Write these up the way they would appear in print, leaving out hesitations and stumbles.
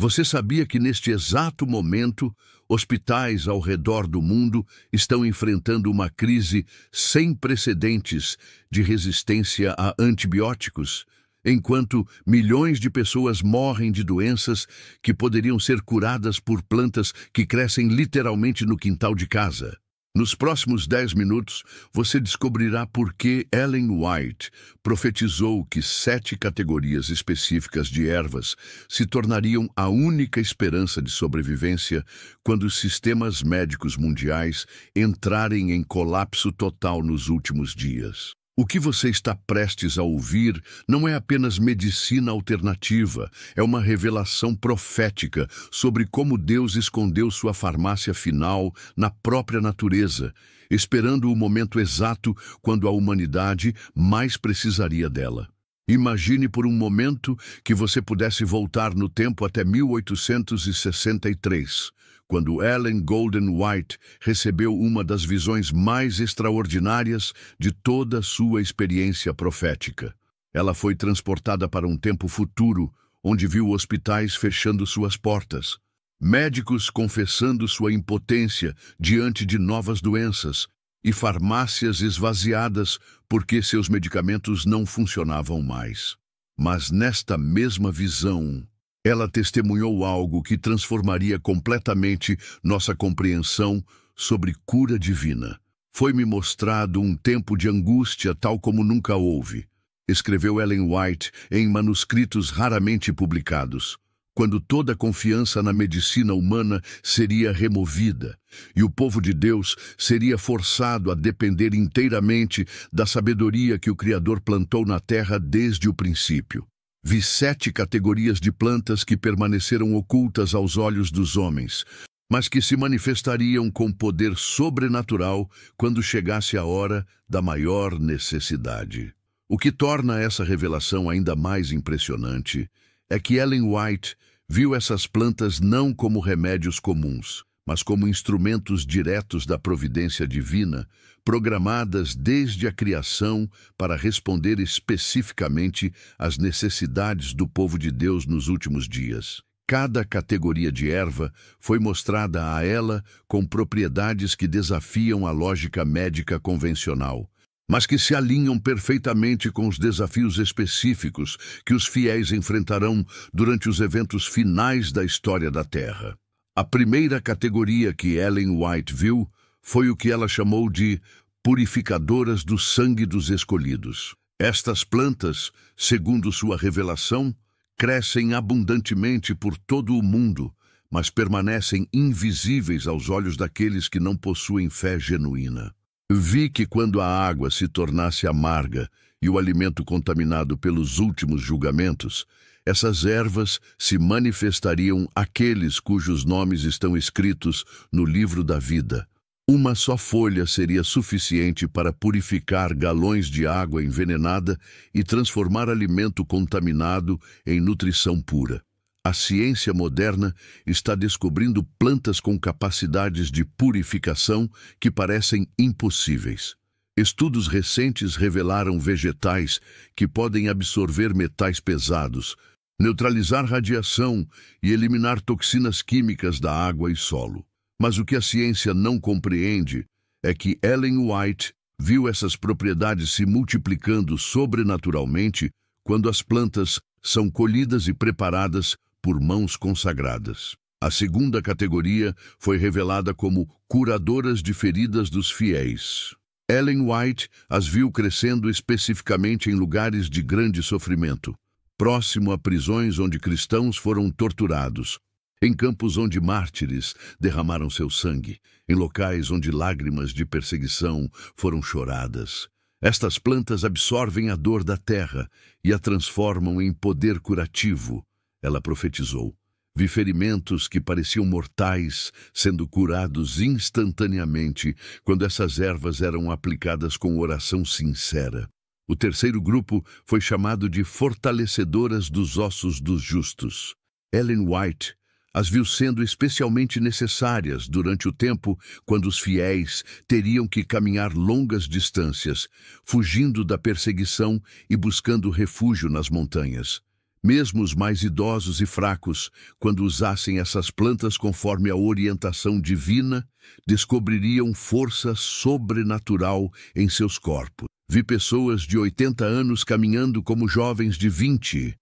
Você sabia que neste exato momento, hospitais ao redor do mundo estão enfrentando uma crise sem precedentes de resistência a antibióticos, enquanto milhões de pessoas morrem de doenças que poderiam ser curadas por plantas que crescem literalmente no quintal de casa? Nos próximos 10 minutos, você descobrirá por que Ellen White profetizou que 7 categorias específicas de ervas se tornariam a única esperança de sobrevivência quando os sistemas médicos mundiais entrarem em colapso total nos últimos dias. O que você está prestes a ouvir não é apenas medicina alternativa, é uma revelação profética sobre como Deus escondeu sua farmácia final na própria natureza, esperando o momento exato quando a humanidade mais precisaria dela. Imagine por um momento que você pudesse voltar no tempo até 1863, quando Ellen Golden White recebeu uma das visões mais extraordinárias de toda a sua experiência profética. Ela foi transportada para um tempo futuro, onde viu hospitais fechando suas portas, médicos confessando sua impotência diante de novas doenças e farmácias esvaziadas porque seus medicamentos não funcionavam mais. Mas nesta mesma visão, ela testemunhou algo que transformaria completamente nossa compreensão sobre cura divina. Foi-me mostrado um tempo de angústia tal como nunca houve, escreveu Ellen White em manuscritos raramente publicados, quando toda confiança na medicina humana seria removida e o povo de Deus seria forçado a depender inteiramente da sabedoria que o Criador plantou na terra desde o princípio. Vi 7 categorias de plantas que permaneceram ocultas aos olhos dos homens, mas que se manifestariam com poder sobrenatural quando chegasse a hora da maior necessidade. O que torna essa revelação ainda mais impressionante é que Ellen White viu essas plantas não como remédios comuns, mas como instrumentos diretos da providência divina, programadas desde a criação para responder especificamente às necessidades do povo de Deus nos últimos dias. Cada categoria de erva foi mostrada a ela com propriedades que desafiam a lógica médica convencional, mas que se alinham perfeitamente com os desafios específicos que os fiéis enfrentarão durante os eventos finais da história da Terra. A primeira categoria que Ellen White viu foi o que ela chamou de purificadoras do sangue dos escolhidos. Estas plantas, segundo sua revelação, crescem abundantemente por todo o mundo, mas permanecem invisíveis aos olhos daqueles que não possuem fé genuína. Vi que quando a água se tornasse amarga e o alimento contaminado pelos últimos julgamentos, essas ervas se manifestariam àqueles cujos nomes estão escritos no livro da vida. Uma só folha seria suficiente para purificar galões de água envenenada e transformar alimento contaminado em nutrição pura. A ciência moderna está descobrindo plantas com capacidades de purificação que parecem impossíveis. Estudos recentes revelaram vegetais que podem absorver metais pesados, neutralizar radiação e eliminar toxinas químicas da água e solo. Mas o que a ciência não compreende é que Ellen White viu essas propriedades se multiplicando sobrenaturalmente quando as plantas são colhidas e preparadas por mãos consagradas. A segunda categoria foi revelada como curadoras de feridas dos fiéis. Ellen White as viu crescendo especificamente em lugares de grande sofrimento, próximo a prisões onde cristãos foram torturados, em campos onde mártires derramaram seu sangue, em locais onde lágrimas de perseguição foram choradas. Estas plantas absorvem a dor da terra e a transformam em poder curativo. Ela profetizou. Vi ferimentos que pareciam mortais sendo curados instantaneamente quando essas ervas eram aplicadas com oração sincera. O terceiro grupo foi chamado de fortalecedoras dos ossos dos justos. Ellen White as viu sendo especialmente necessárias durante o tempo quando os fiéis teriam que caminhar longas distâncias, fugindo da perseguição e buscando refúgio nas montanhas. Mesmo os mais idosos e fracos, quando usassem essas plantas conforme a orientação divina, descobririam força sobrenatural em seus corpos. Vi pessoas de 80 anos caminhando como jovens de 20,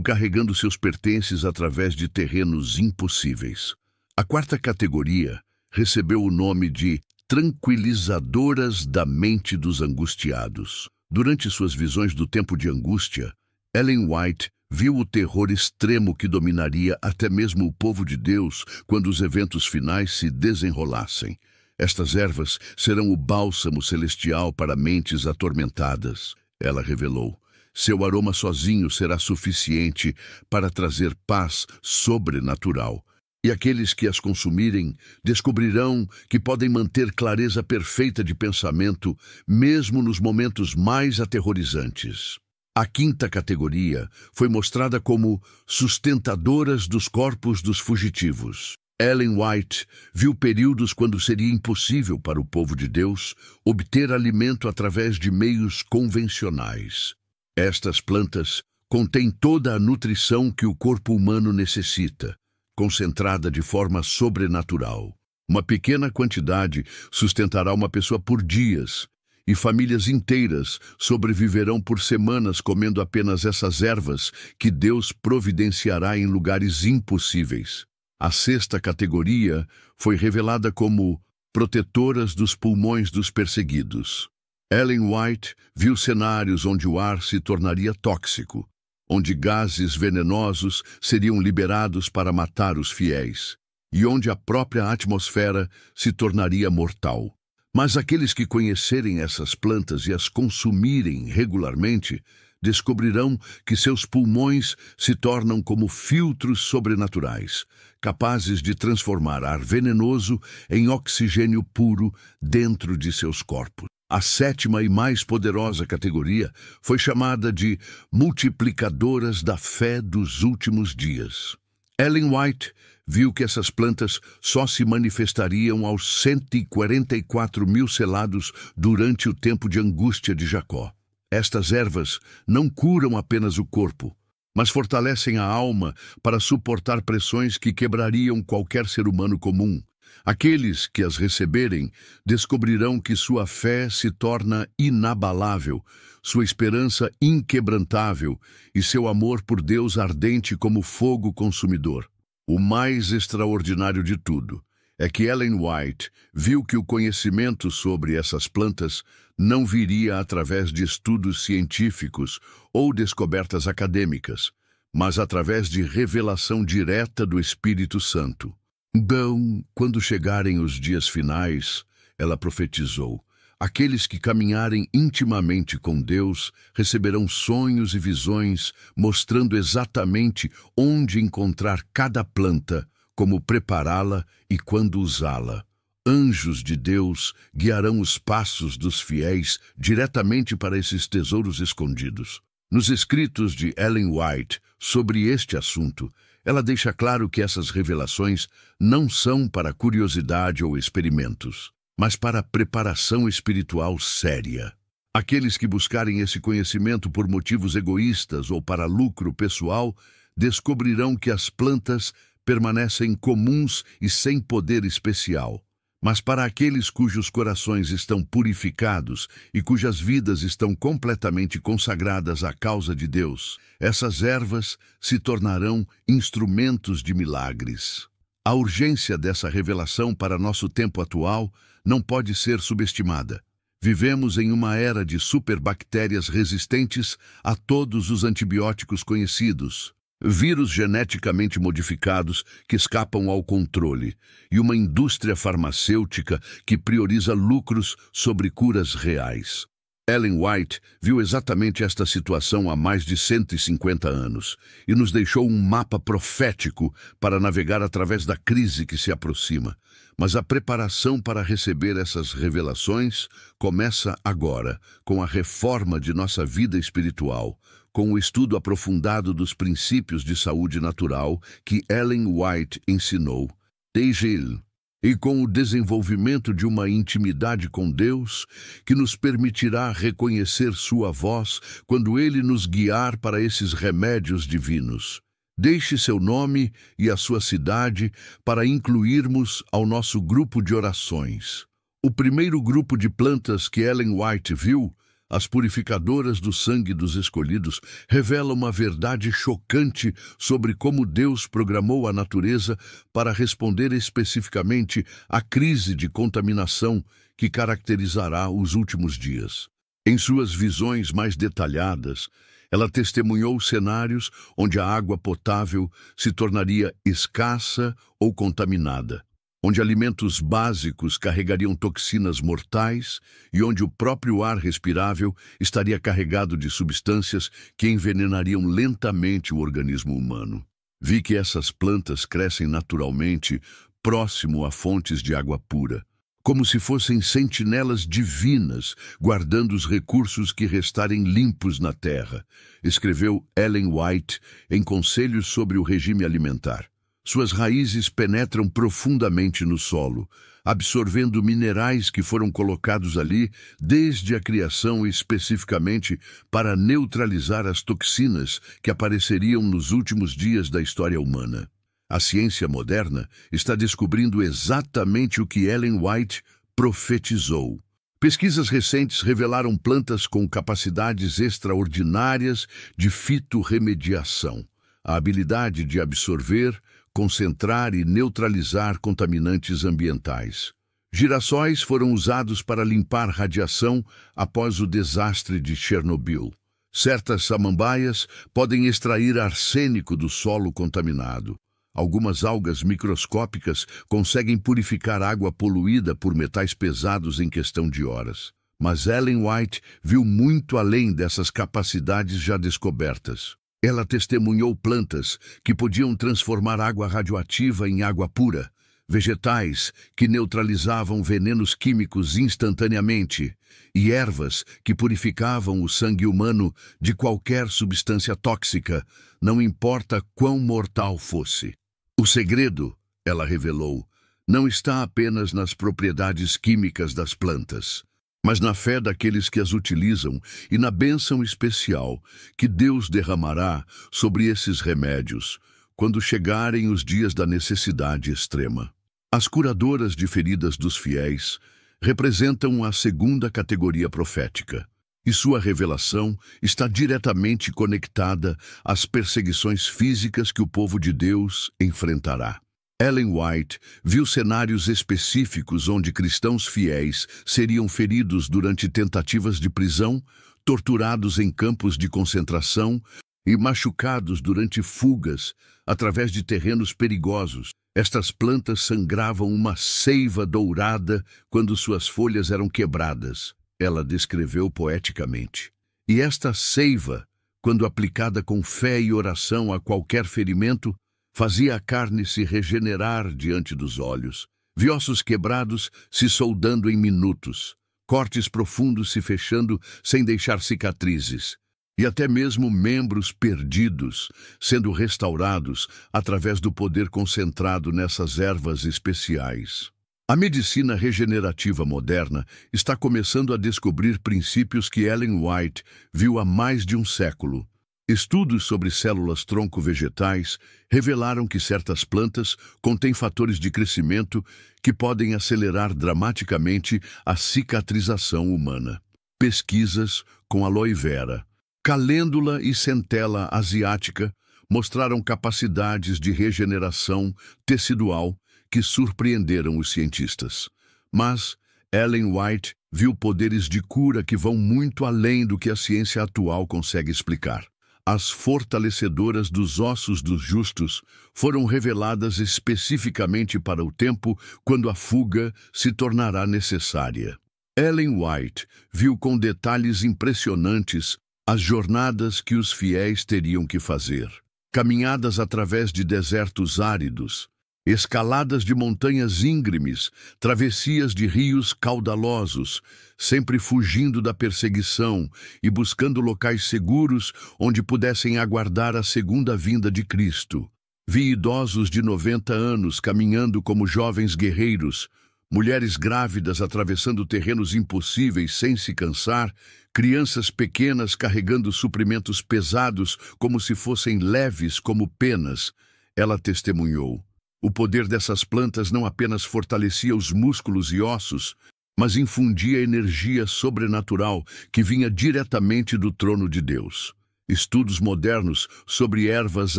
carregando seus pertences através de terrenos impossíveis. A quarta categoria recebeu o nome de tranquilizadoras da mente dos angustiados. Durante suas visões do tempo de angústia, Ellen White viu o terror extremo que dominaria até mesmo o povo de Deus quando os eventos finais se desenrolassem. Estas ervas serão o bálsamo celestial para mentes atormentadas, ela revelou. Seu aroma sozinho será suficiente para trazer paz sobrenatural. E aqueles que as consumirem descobrirão que podem manter clareza perfeita de pensamento, mesmo nos momentos mais aterrorizantes. A quinta categoria foi mostrada como sustentadoras dos corpos dos fugitivos. Ellen White viu períodos quando seria impossível para o povo de Deus obter alimento através de meios convencionais. Estas plantas contêm toda a nutrição que o corpo humano necessita, concentrada de forma sobrenatural. Uma pequena quantidade sustentará uma pessoa por dias, e famílias inteiras sobreviverão por semanas comendo apenas essas ervas que Deus providenciará em lugares impossíveis. A sexta categoria foi revelada como protetoras dos pulmões dos perseguidos. Ellen White viu cenários onde o ar se tornaria tóxico, onde gases venenosos seriam liberados para matar os fiéis, e onde a própria atmosfera se tornaria mortal. Mas aqueles que conhecerem essas plantas e as consumirem regularmente, descobrirão que seus pulmões se tornam como filtros sobrenaturais, capazes de transformar ar venenoso em oxigênio puro dentro de seus corpos. A sétima e mais poderosa categoria foi chamada de multiplicadoras da fé dos últimos dias. Ellen White viu que essas plantas só se manifestariam aos 144 mil selados durante o tempo de angústia de Jacó. Estas ervas não curam apenas o corpo, mas fortalecem a alma para suportar pressões que quebrariam qualquer ser humano comum. Aqueles que as receberem descobrirão que sua fé se torna inabalável, sua esperança inquebrantável e seu amor por Deus ardente como fogo consumidor. O mais extraordinário de tudo é que Ellen White viu que o conhecimento sobre essas plantas não viria através de estudos científicos ou descobertas acadêmicas, mas através de revelação direta do Espírito Santo. Então, quando chegarem os dias finais, ela profetizou, aqueles que caminharem intimamente com Deus receberão sonhos e visões mostrando exatamente onde encontrar cada planta, como prepará-la e quando usá-la. Anjos de Deus guiarão os passos dos fiéis diretamente para esses tesouros escondidos. Nos escritos de Ellen White sobre este assunto, ela deixa claro que essas revelações não são para curiosidade ou experimentos, mas para preparação espiritual séria. Aqueles que buscarem esse conhecimento por motivos egoístas ou para lucro pessoal descobrirão que as plantas permanecem comuns e sem poder especial. Mas para aqueles cujos corações estão purificados e cujas vidas estão completamente consagradas à causa de Deus, essas ervas se tornarão instrumentos de milagres. A urgência dessa revelação para nosso tempo atual não pode ser subestimada. Vivemos em uma era de superbactérias resistentes a todos os antibióticos conhecidos, vírus geneticamente modificados que escapam ao controle e uma indústria farmacêutica que prioriza lucros sobre curas reais. Ellen White viu exatamente esta situação há mais de 150 anos e nos deixou um mapa profético para navegar através da crise que se aproxima. Mas a preparação para receber essas revelações começa agora, com a reforma de nossa vida espiritual, com o estudo aprofundado dos princípios de saúde natural que Ellen White ensinou. Desde e com o desenvolvimento de uma intimidade com Deus que nos permitirá reconhecer sua voz quando Ele nos guiar para esses remédios divinos. Deixe seu nome e a sua cidade para incluirmos ao nosso grupo de orações. O primeiro grupo de plantas que Ellen White viu, as purificadoras do sangue dos escolhidos, revela uma verdade chocante sobre como Deus programou a natureza para responder especificamente à crise de contaminação que caracterizará os últimos dias. Em suas visões mais detalhadas, ela testemunhou cenários onde a água potável se tornaria escassa ou contaminada, onde alimentos básicos carregariam toxinas mortais e onde o próprio ar respirável estaria carregado de substâncias que envenenariam lentamente o organismo humano. Vi que essas plantas crescem naturalmente próximo a fontes de água pura, como se fossem sentinelas divinas, guardando os recursos que restarem limpos na terra, escreveu Ellen White em Conselhos sobre o Regime Alimentar. Suas raízes penetram profundamente no solo, absorvendo minerais que foram colocados ali desde a criação especificamente para neutralizar as toxinas que apareceriam nos últimos dias da história humana. A ciência moderna está descobrindo exatamente o que Ellen White profetizou. Pesquisas recentes revelaram plantas com capacidades extraordinárias de fitorremediação, a habilidade de absorver, concentrar e neutralizar contaminantes ambientais. Girassóis foram usados para limpar radiação após o desastre de Chernobyl. Certas samambaias podem extrair arsênico do solo contaminado. Algumas algas microscópicas conseguem purificar água poluída por metais pesados em questão de horas. Mas Ellen White viu muito além dessas capacidades já descobertas. Ela testemunhou plantas que podiam transformar água radioativa em água pura, vegetais que neutralizavam venenos químicos instantaneamente e ervas que purificavam o sangue humano de qualquer substância tóxica, não importa quão mortal fosse. O segredo, ela revelou, não está apenas nas propriedades químicas das plantas, mas na fé daqueles que as utilizam e na bênção especial que Deus derramará sobre esses remédios quando chegarem os dias da necessidade extrema. As curadoras de feridas dos fiéis representam a segunda categoria profética, e sua revelação está diretamente conectada às perseguições físicas que o povo de Deus enfrentará. Ellen White viu cenários específicos onde cristãos fiéis seriam feridos durante tentativas de prisão, torturados em campos de concentração e machucados durante fugas através de terrenos perigosos. Estas plantas sangravam uma seiva dourada quando suas folhas eram quebradas, ela descreveu poeticamente. E esta seiva, quando aplicada com fé e oração a qualquer ferimento, fazia a carne se regenerar diante dos olhos, vi ossos quebrados se soldando em minutos, cortes profundos se fechando sem deixar cicatrizes, e até mesmo membros perdidos sendo restaurados através do poder concentrado nessas ervas especiais. A medicina regenerativa moderna está começando a descobrir princípios que Ellen White viu há mais de um século. Estudos sobre células-tronco vegetais revelaram que certas plantas contêm fatores de crescimento que podem acelerar dramaticamente a cicatrização humana. Pesquisas com aloe vera, calêndula e centela asiática mostraram capacidades de regeneração tecidual que surpreenderam os cientistas. Mas Ellen White viu poderes de cura que vão muito além do que a ciência atual consegue explicar. As fortalecedoras dos ossos dos justos foram reveladas especificamente para o tempo quando a fuga se tornará necessária. Ellen White viu com detalhes impressionantes as jornadas que os fiéis teriam que fazer. Caminhadas através de desertos áridos, escaladas de montanhas íngremes, travessias de rios caudalosos, sempre fugindo da perseguição e buscando locais seguros onde pudessem aguardar a segunda vinda de Cristo. Vi idosos de 90 anos caminhando como jovens guerreiros, mulheres grávidas atravessando terrenos impossíveis sem se cansar, crianças pequenas carregando suprimentos pesados como se fossem leves como penas. Ela testemunhou. O poder dessas plantas não apenas fortalecia os músculos e ossos, mas infundia energia sobrenatural que vinha diretamente do trono de Deus. Estudos modernos sobre ervas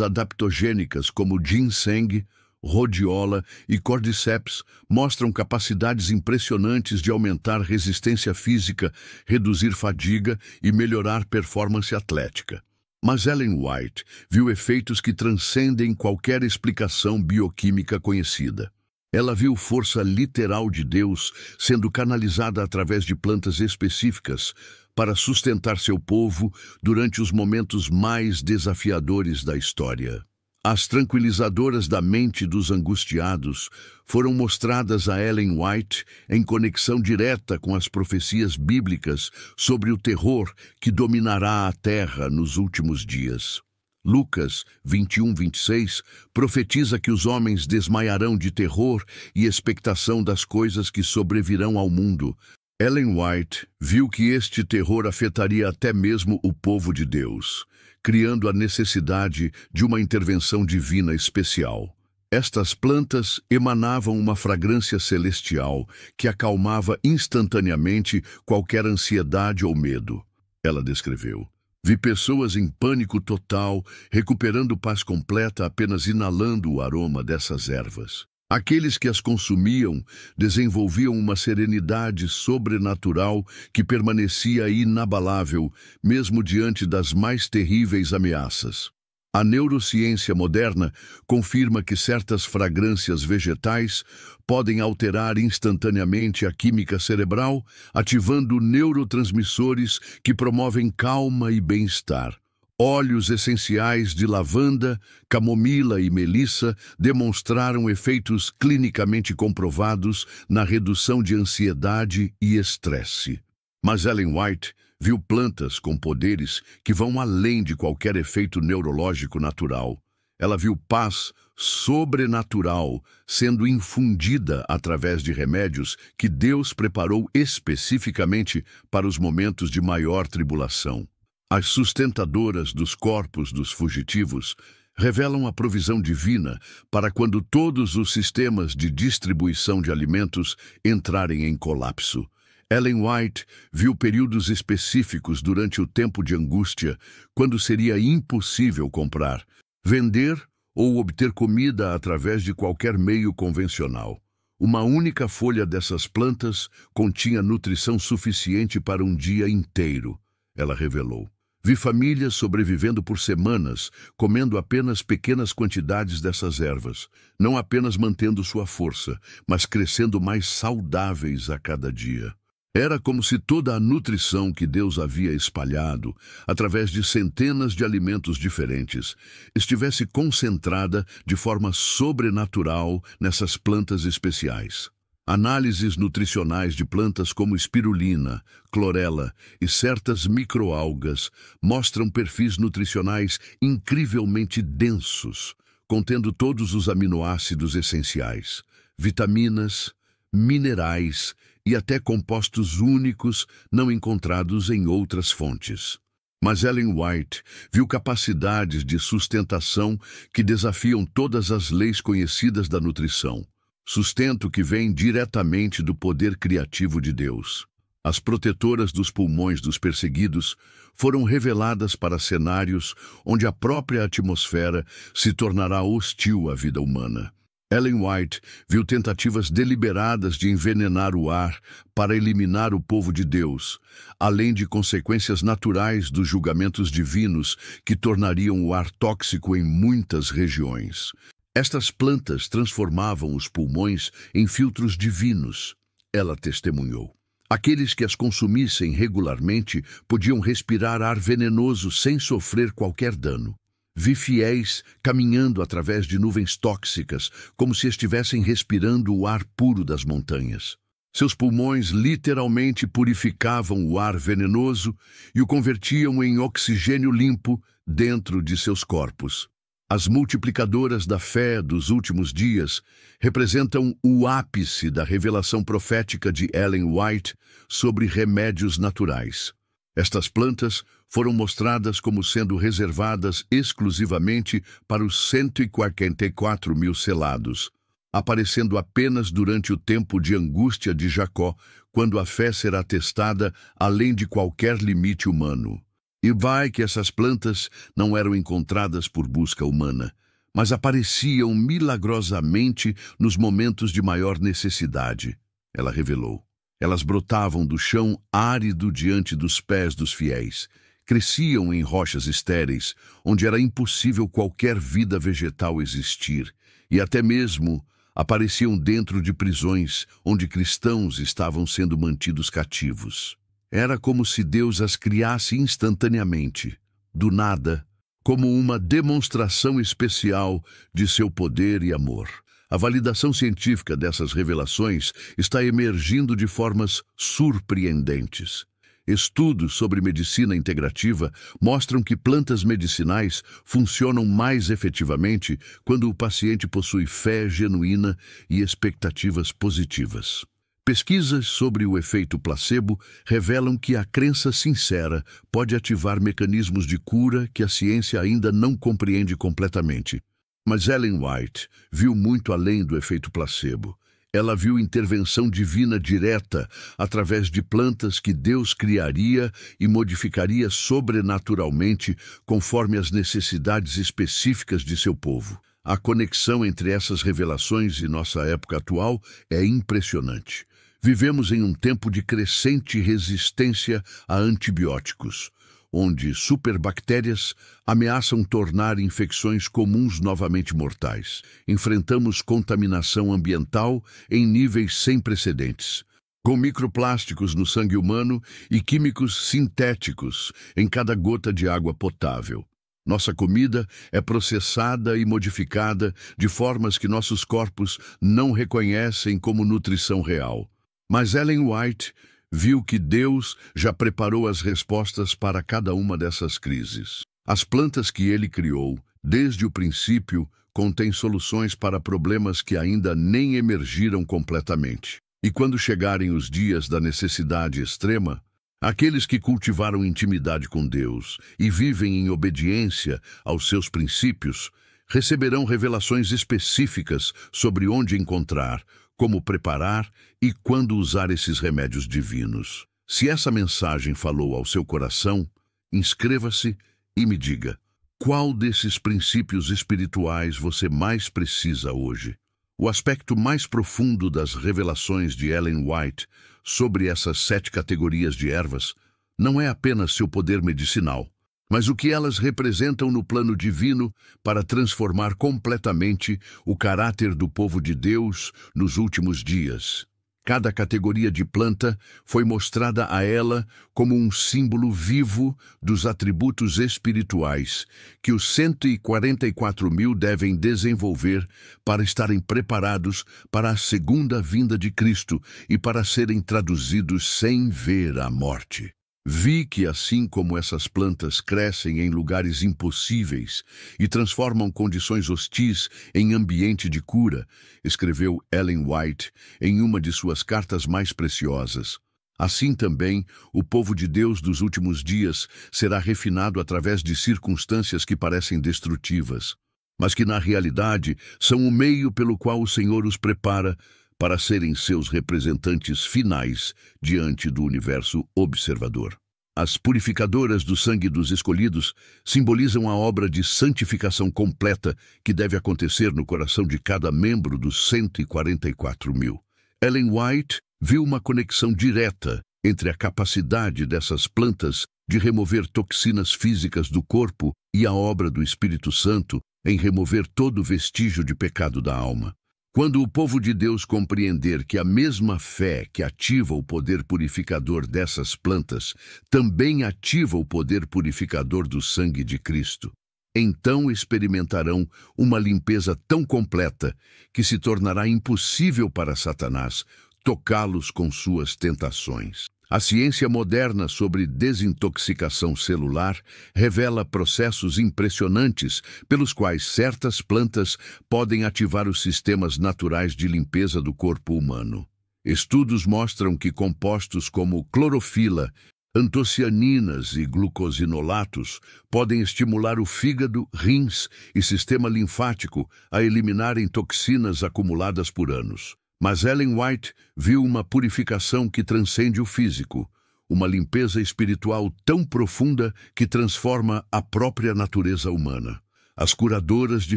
adaptogênicas como ginseng, rhodiola e cordyceps mostram capacidades impressionantes de aumentar resistência física, reduzir fadiga e melhorar performance atlética. Mas Ellen White viu efeitos que transcendem qualquer explicação bioquímica conhecida. Ela viu força literal de Deus sendo canalizada através de plantas específicas para sustentar seu povo durante os momentos mais desafiadores da história. As tranquilizadoras da mente dos angustiados foram mostradas a Ellen White em conexão direta com as profecias bíblicas sobre o terror que dominará a terra nos últimos dias. Lucas 21:26 profetiza que os homens desmaiarão de terror e expectação das coisas que sobrevirão ao mundo. Ellen White viu que este terror afetaria até mesmo o povo de Deus, criando a necessidade de uma intervenção divina especial. Estas plantas emanavam uma fragrância celestial que acalmava instantaneamente qualquer ansiedade ou medo. Ela descreveu: vi pessoas em pânico total, recuperando paz completa apenas inalando o aroma dessas ervas. Aqueles que as consumiam desenvolviam uma serenidade sobrenatural que permanecia inabalável, mesmo diante das mais terríveis ameaças. A neurociência moderna confirma que certas fragrâncias vegetais podem alterar instantaneamente a química cerebral, ativando neurotransmissores que promovem calma e bem-estar. Óleos essenciais de lavanda, camomila e melissa demonstraram efeitos clinicamente comprovados na redução de ansiedade e estresse. Mas Ellen White viu plantas com poderes que vão além de qualquer efeito neurológico natural. Ela viu paz sobrenatural sendo infundida através de remédios que Deus preparou especificamente para os momentos de maior tribulação. As sustentadoras dos corpos dos fugitivos revelam a provisão divina para quando todos os sistemas de distribuição de alimentos entrarem em colapso. Ellen White viu períodos específicos durante o tempo de angústia, quando seria impossível comprar, vender ou obter comida através de qualquer meio convencional. Uma única folha dessas plantas continha nutrição suficiente para um dia inteiro, ela revelou. Vi famílias sobrevivendo por semanas, comendo apenas pequenas quantidades dessas ervas, não apenas mantendo sua força, mas crescendo mais saudáveis a cada dia. Era como se toda a nutrição que Deus havia espalhado, através de centenas de alimentos diferentes, estivesse concentrada de forma sobrenatural nessas plantas especiais. Análises nutricionais de plantas como espirulina, clorela e certas microalgas mostram perfis nutricionais incrivelmente densos, contendo todos os aminoácidos essenciais, vitaminas, minerais e até compostos únicos não encontrados em outras fontes. Mas Ellen White viu capacidades de sustentação que desafiam todas as leis conhecidas da nutrição. Sustento que vem diretamente do poder criativo de Deus. As protetoras dos pulmões dos perseguidos foram reveladas para cenários onde a própria atmosfera se tornará hostil à vida humana. Ellen White viu tentativas deliberadas de envenenar o ar para eliminar o povo de Deus, além de consequências naturais dos julgamentos divinos que tornariam o ar tóxico em muitas regiões. Estas plantas transformavam os pulmões em filtros divinos, ela testemunhou. Aqueles que as consumissem regularmente podiam respirar ar venenoso sem sofrer qualquer dano. Vi fiéis caminhando através de nuvens tóxicas, como se estivessem respirando o ar puro das montanhas. Seus pulmões literalmente purificavam o ar venenoso e o convertiam em oxigênio limpo dentro de seus corpos. As multiplicadoras da fé dos últimos dias representam o ápice da revelação profética de Ellen White sobre remédios naturais. Estas plantas foram mostradas como sendo reservadas exclusivamente para os 144 mil selados, aparecendo apenas durante o tempo de angústia de Jacó, quando a fé será testada além de qualquer limite humano. E vai que essas plantas não eram encontradas por busca humana, mas apareciam milagrosamente nos momentos de maior necessidade. Ela revelou. Elas brotavam do chão árido diante dos pés dos fiéis. Cresciam em rochas estéreis, onde era impossível qualquer vida vegetal existir, e até mesmo apareciam dentro de prisões, onde cristãos estavam sendo mantidos cativos. Era como se Deus as criasse instantaneamente, do nada, como uma demonstração especial de seu poder e amor. A validação científica dessas revelações está emergindo de formas surpreendentes. Estudos sobre medicina integrativa mostram que plantas medicinais funcionam mais efetivamente quando o paciente possui fé genuína e expectativas positivas. Pesquisas sobre o efeito placebo revelam que a crença sincera pode ativar mecanismos de cura que a ciência ainda não compreende completamente. Mas Ellen White viu muito além do efeito placebo. Ela viu intervenção divina direta através de plantas que Deus criaria e modificaria sobrenaturalmente conforme as necessidades específicas de seu povo. A conexão entre essas revelações e nossa época atual é impressionante. Vivemos em um tempo de crescente resistência a antibióticos, onde superbactérias ameaçam tornar infecções comuns novamente mortais. Enfrentamos contaminação ambiental em níveis sem precedentes, com microplásticos no sangue humano e químicos sintéticos em cada gota de água potável. Nossa comida é processada e modificada de formas que nossos corpos não reconhecem como nutrição real. Mas Ellen White viu que Deus já preparou as respostas para cada uma dessas crises. As plantas que ele criou, desde o princípio, contêm soluções para problemas que ainda nem emergiram completamente. E quando chegarem os dias da necessidade extrema, aqueles que cultivaram intimidade com Deus e vivem em obediência aos seus princípios, receberão revelações específicas sobre onde encontrar, como preparar e quando usar esses remédios divinos. Se essa mensagem falou ao seu coração, inscreva-se e me diga, qual desses princípios espirituais você mais precisa hoje? O aspecto mais profundo das revelações de Ellen White sobre essas 7 categorias de ervas não é apenas seu poder medicinal, mas o que elas representam no plano divino para transformar completamente o caráter do povo de Deus nos últimos dias. Cada categoria de planta foi mostrada a ela como um símbolo vivo dos atributos espirituais que os 144 mil devem desenvolver para estarem preparados para a segunda vinda de Cristo e para serem traduzidos sem ver a morte. Vi que assim como essas plantas crescem em lugares impossíveis e transformam condições hostis em ambiente de cura, escreveu Ellen White em uma de suas cartas mais preciosas. Assim também, o povo de Deus dos últimos dias será refinado através de circunstâncias que parecem destrutivas, mas que na realidade são o meio pelo qual o Senhor os prepara para serem seus representantes finais diante do universo observador. As purificadoras do sangue dos escolhidos simbolizam a obra de santificação completa que deve acontecer no coração de cada membro dos 144 mil. Ellen White viu uma conexão direta entre a capacidade dessas plantas de remover toxinas físicas do corpo e a obra do Espírito Santo em remover todo vestígio de pecado da alma. Quando o povo de Deus compreender que a mesma fé que ativa o poder purificador dessas plantas também ativa o poder purificador do sangue de Cristo, então experimentarão uma limpeza tão completa que se tornará impossível para Satanás tocá-los com suas tentações. A ciência moderna sobre desintoxicação celular revela processos impressionantes pelos quais certas plantas podem ativar os sistemas naturais de limpeza do corpo humano. Estudos mostram que compostos como clorofila, antocianinas e glucosinolatos podem estimular o fígado, rins e sistema linfático a eliminarem toxinas acumuladas por anos. Mas Ellen White viu uma purificação que transcende o físico, uma limpeza espiritual tão profunda que transforma a própria natureza humana. As curadoras de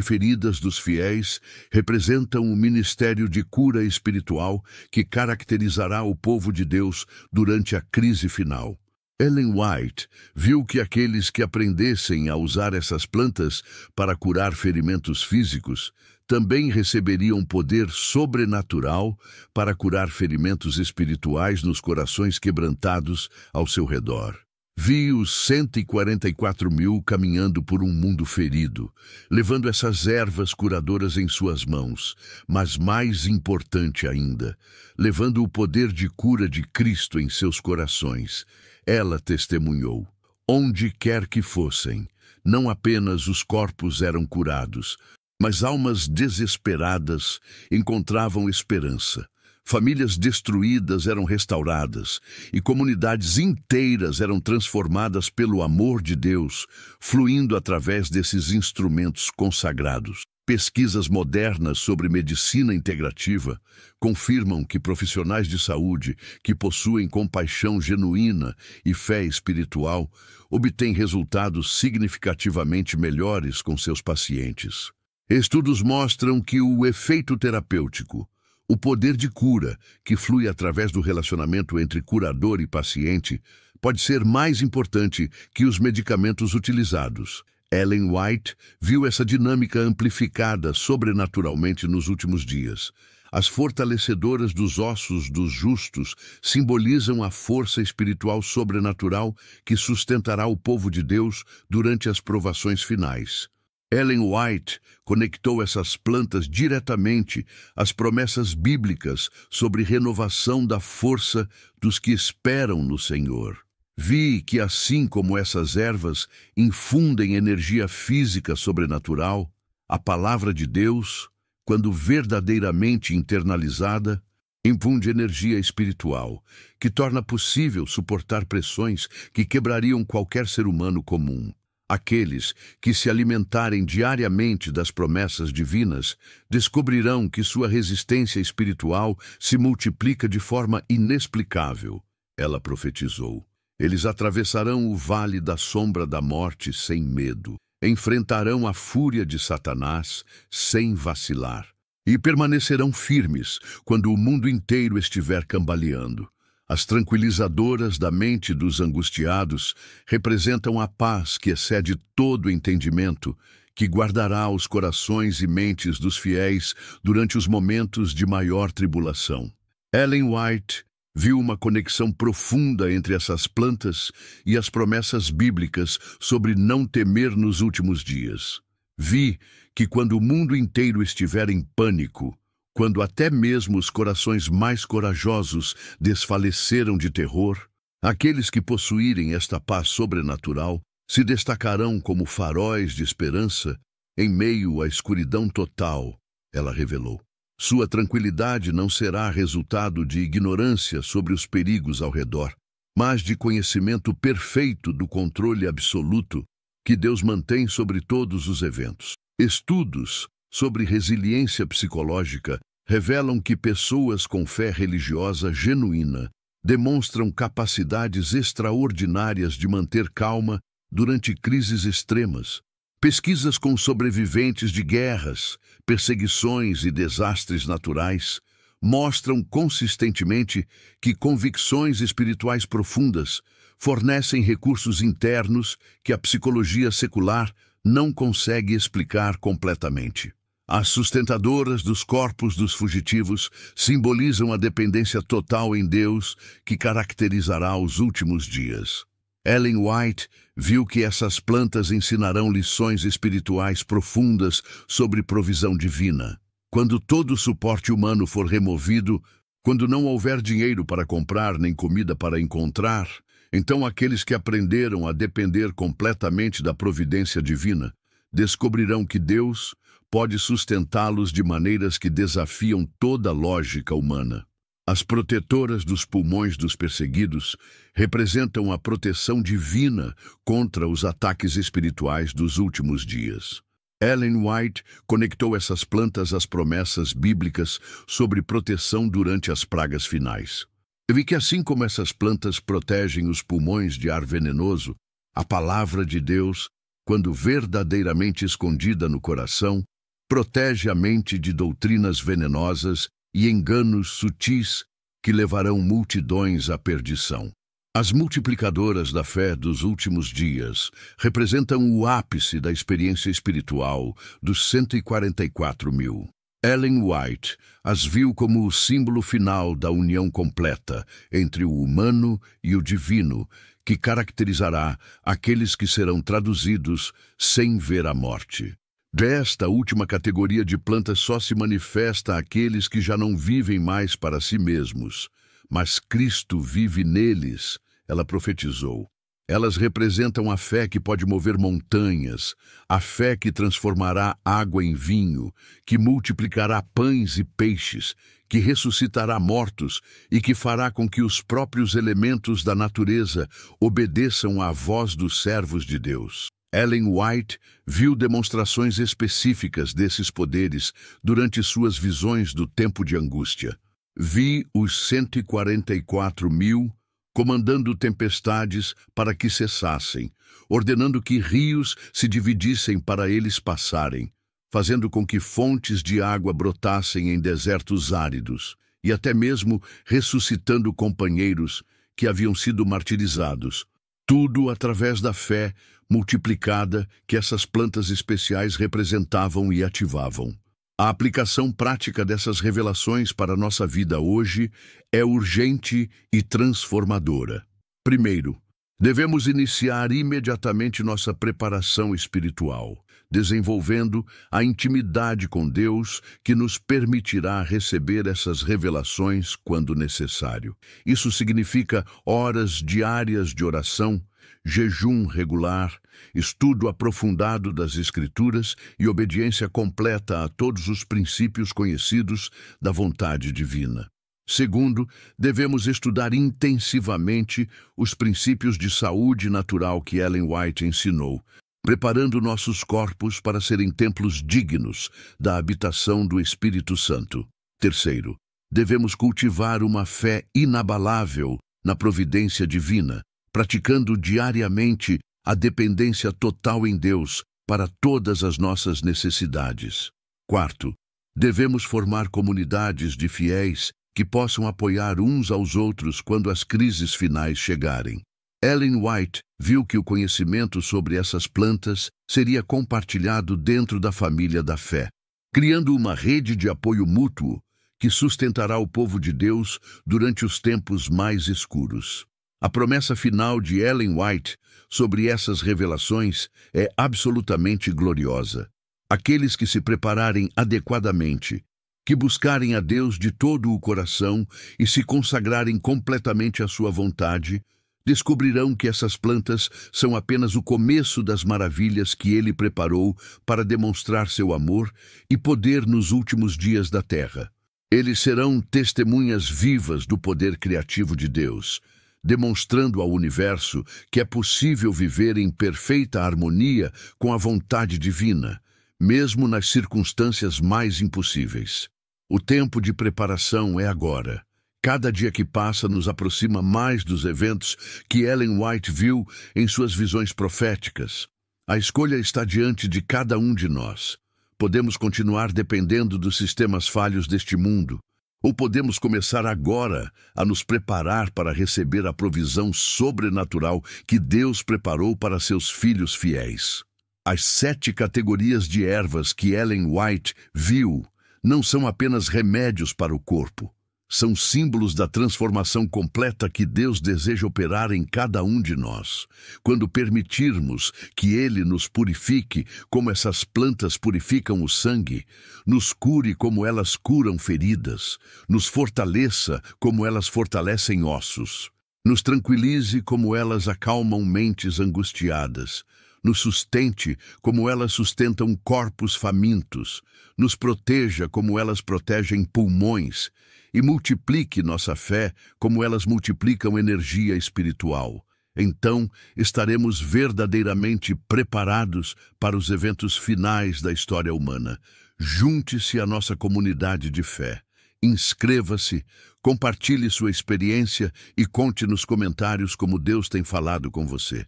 feridas dos fiéis representam o ministério de cura espiritual que caracterizará o povo de Deus durante a crise final. Ellen White viu que aqueles que aprendessem a usar essas plantas para curar ferimentos físicos também receberiam poder sobrenatural para curar ferimentos espirituais nos corações quebrantados ao seu redor. Vi os 144 mil caminhando por um mundo ferido, levando essas ervas curadoras em suas mãos, mas mais importante ainda, levando o poder de cura de Cristo em seus corações. Ela testemunhou: onde quer que fossem, não apenas os corpos eram curados, mas almas desesperadas encontravam esperança. Famílias destruídas eram restauradas e comunidades inteiras eram transformadas pelo amor de Deus, fluindo através desses instrumentos consagrados. Pesquisas modernas sobre medicina integrativa confirmam que profissionais de saúde que possuem compaixão genuína e fé espiritual obtêm resultados significativamente melhores com seus pacientes. Estudos mostram que o efeito terapêutico, o poder de cura que flui através do relacionamento entre curador e paciente, pode ser mais importante que os medicamentos utilizados. Ellen White viu essa dinâmica amplificada sobrenaturalmente nos últimos dias. As fortalecedoras dos ossos dos justos simbolizam a força espiritual sobrenatural que sustentará o povo de Deus durante as provações finais. Ellen White conectou essas plantas diretamente às promessas bíblicas sobre renovação da força dos que esperam no Senhor. Vi que, assim como essas ervas infundem energia física sobrenatural, a palavra de Deus, quando verdadeiramente internalizada, infunde energia espiritual, que torna possível suportar pressões que quebrariam qualquer ser humano comum. Aqueles que se alimentarem diariamente das promessas divinas descobrirão que sua resistência espiritual se multiplica de forma inexplicável. Ela profetizou: eles atravessarão o vale da sombra da morte sem medo, enfrentarão a fúria de Satanás sem vacilar e permanecerão firmes quando o mundo inteiro estiver cambaleando. As tranquilizadoras da mente dos angustiados representam a paz que excede todo entendimento, que guardará os corações e mentes dos fiéis durante os momentos de maior tribulação. Ellen White viu uma conexão profunda entre essas plantas e as promessas bíblicas sobre não temer nos últimos dias. Vi que quando o mundo inteiro estiver em pânico, quando até mesmo os corações mais corajosos desfaleceram de terror, aqueles que possuírem esta paz sobrenatural se destacarão como faróis de esperança em meio à escuridão total, ela revelou. Sua tranquilidade não será resultado de ignorância sobre os perigos ao redor, mas de conhecimento perfeito do controle absoluto que Deus mantém sobre todos os eventos. Estudos sobre resiliência psicológica revelam que pessoas com fé religiosa genuína demonstram capacidades extraordinárias de manter calma durante crises extremas. Pesquisas com sobreviventes de guerras, perseguições e desastres naturais mostram consistentemente que convicções espirituais profundas fornecem recursos internos que a psicologia secular não consegue explicar completamente. As sustentadoras dos corpos dos fugitivos simbolizam a dependência total em Deus que caracterizará os últimos dias. Ellen White viu que essas plantas ensinarão lições espirituais profundas sobre provisão divina. Quando todo o suporte humano for removido, Quando não houver dinheiro para comprar nem comida para encontrar, então aqueles que aprenderam a depender completamente da providência divina descobrirão que Deus pode sustentá-los de maneiras que desafiam toda a lógica humana. As protetoras dos pulmões dos perseguidos representam a proteção divina contra os ataques espirituais dos últimos dias. Ellen White conectou essas plantas às promessas bíblicas sobre proteção durante as pragas finais. Eu vi que assim como essas plantas protegem os pulmões de ar venenoso, a palavra de Deus, quando verdadeiramente escondida no coração, protege a mente de doutrinas venenosas e enganos sutis que levarão multidões à perdição. As multiplicadoras da fé dos últimos dias representam o ápice da experiência espiritual dos 144 mil. Ellen White as viu como o símbolo final da união completa entre o humano e o divino, que caracterizará aqueles que serão traduzidos sem ver a morte. Desta última categoria de plantas só se manifesta aqueles que já não vivem mais para si mesmos, mas Cristo vive neles, ela profetizou. Elas representam a fé que pode mover montanhas, a fé que transformará água em vinho, que multiplicará pães e peixes, que ressuscitará mortos e que fará com que os próprios elementos da natureza obedeçam à voz dos servos de Deus. Ellen White viu demonstrações específicas desses poderes durante suas visões do tempo de angústia. Vi os 144 mil comandando tempestades para que cessassem, ordenando que rios se dividissem para eles passarem, fazendo com que fontes de água brotassem em desertos áridos, e até mesmo ressuscitando companheiros que haviam sido martirizados. Tudo através da fé multiplicada que essas plantas especiais representavam e ativavam. A aplicação prática dessas revelações para a nossa vida hoje é urgente e transformadora. Primeiro, devemos iniciar imediatamente nossa preparação espiritual, desenvolvendo a intimidade com Deus que nos permitirá receber essas revelações quando necessário. Isso significa horas diárias de oração, jejum regular, estudo aprofundado das Escrituras e obediência completa a todos os princípios conhecidos da vontade divina. Segundo, devemos estudar intensivamente os princípios de saúde natural que Ellen White ensinou, preparando nossos corpos para serem templos dignos da habitação do Espírito Santo. Terceiro, devemos cultivar uma fé inabalável na providência divina, praticando diariamente a dependência total em Deus para todas as nossas necessidades. Quarto, devemos formar comunidades de fiéis que possam apoiar uns aos outros quando as crises finais chegarem. Ellen White viu que o conhecimento sobre essas plantas seria compartilhado dentro da família da fé, criando uma rede de apoio mútuo que sustentará o povo de Deus durante os tempos mais escuros. A promessa final de Ellen White sobre essas revelações é absolutamente gloriosa. Aqueles que se prepararem adequadamente, que buscarem a Deus de todo o coração e se consagrarem completamente à sua vontade, descobrirão que essas plantas são apenas o começo das maravilhas que Ele preparou para demonstrar seu amor e poder nos últimos dias da terra. Eles serão testemunhas vivas do poder criativo de Deus, demonstrando ao universo que é possível viver em perfeita harmonia com a vontade divina, mesmo nas circunstâncias mais impossíveis. O tempo de preparação é agora. Cada dia que passa nos aproxima mais dos eventos que Ellen White viu em suas visões proféticas. A escolha está diante de cada um de nós. Podemos continuar dependendo dos sistemas falhos deste mundo, ou podemos começar agora a nos preparar para receber a provisão sobrenatural que Deus preparou para seus filhos fiéis. As 7 categorias de ervas que Ellen White viu não são apenas remédios para o corpo. são símbolos da transformação completa que Deus deseja operar em cada um de nós. Quando permitirmos que Ele nos purifique, como essas plantas purificam o sangue, nos cure como elas curam feridas, nos fortaleça como elas fortalecem ossos, nos tranquilize como elas acalmam mentes angustiadas, nos sustente como elas sustentam corpos famintos, nos proteja como elas protegem pulmões e multiplique nossa fé como elas multiplicam energia espiritual. Então, estaremos verdadeiramente preparados para os eventos finais da história humana. Junte-se à nossa comunidade de fé. Inscreva-se, compartilhe sua experiência e conte nos comentários como Deus tem falado com você.